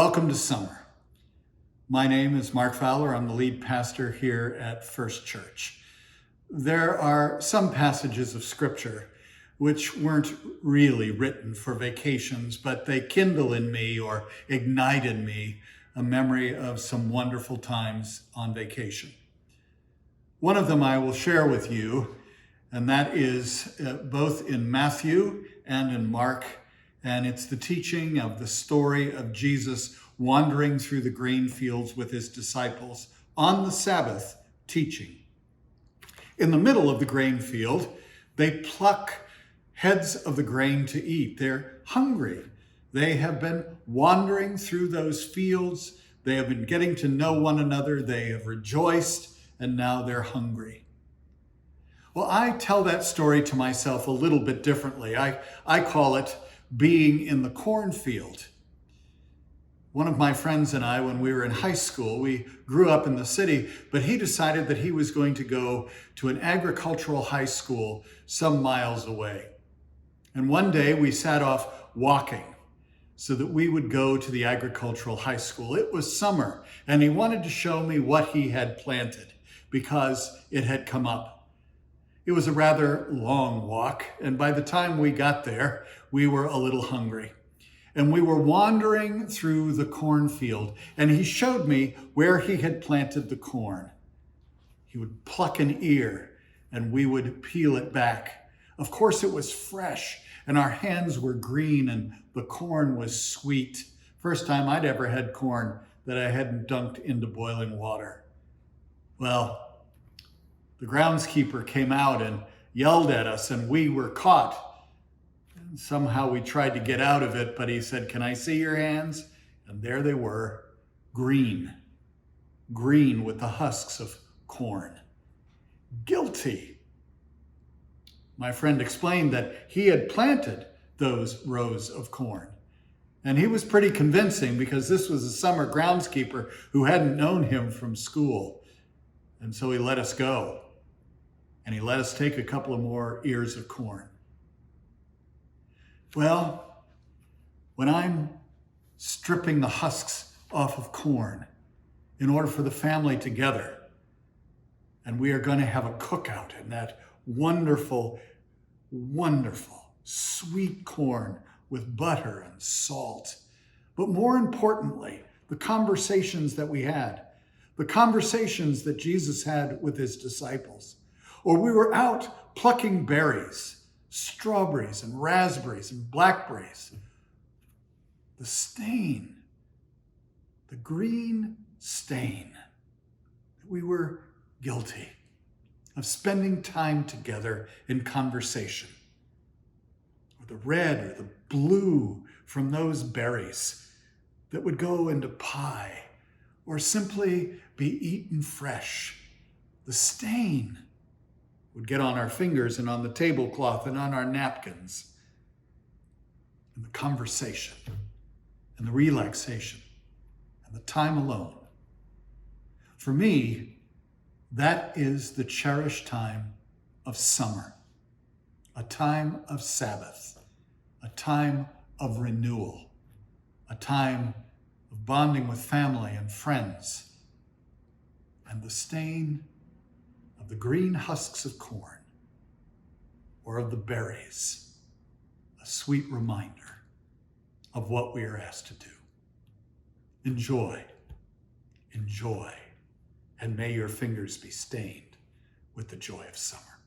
Welcome to summer. My name is Mark Fowler. I'm the lead pastor here at First Church. There are some passages of Scripture which weren't really written for vacations, but they kindle in me or ignite in me a memory of some wonderful times on vacation. One of them I will share with you, and that is both in Matthew and in Mark. And it's the teaching of the story of Jesus wandering through the grain fields with his disciples on the Sabbath teaching. In the middle of the grain field, they pluck heads of the grain to eat. They're hungry. They have been wandering through those fields. They have been getting to know one another. They have rejoiced, and now they're hungry. Well, I tell that story to myself a little bit differently. I call it being in the cornfield. One of my friends and I, when we were in high school, we grew up in the city, but he decided that he was going to go to an agricultural high school some miles away. And one day we set off walking so that we would go to the agricultural high school. It was summer, and he wanted to show me what he had planted because it had come up. It was a rather long walk, and by the time we got there, we were a little hungry. And we were wandering through the cornfield, and he showed me where he had planted the corn. He would pluck an ear, and we would peel it back. Of course, it was fresh, and our hands were green, and the corn was sweet. First time I'd ever had corn that I hadn't dunked into boiling water. Well, the groundskeeper came out and yelled at us, and we were caught. And somehow we tried to get out of it, but he said, "Can I see your hands?" And there they were, green with the husks of corn. Guilty. My friend explained that he had planted those rows of corn. And he was pretty convincing because this was a summer groundskeeper who hadn't known him from school. And so he let us go. And he let us take a couple of more ears of corn. Well, when I'm stripping the husks off of corn in order for the family to gather, and we are going to have a cookout in that wonderful, sweet corn with butter and salt. But more importantly, the conversations that we had, the conversations that Jesus had with his disciples. Or we were out plucking berries, strawberries and raspberries and blackberries. The stain, the green stain, we were guilty of spending time together in conversation. Or the red or the blue from those berries that would go into pie or simply be eaten fresh. The stain would get on our fingers and on the tablecloth and on our napkins. And the conversation and the relaxation and the time alone. For me, that is the cherished time of summer, a time of Sabbath, a time of renewal, a time of bonding with family and friends, and the stain of the green husks of corn or of the berries, a sweet reminder of what we are asked to do. Enjoy, and may your fingers be stained with the joy of summer.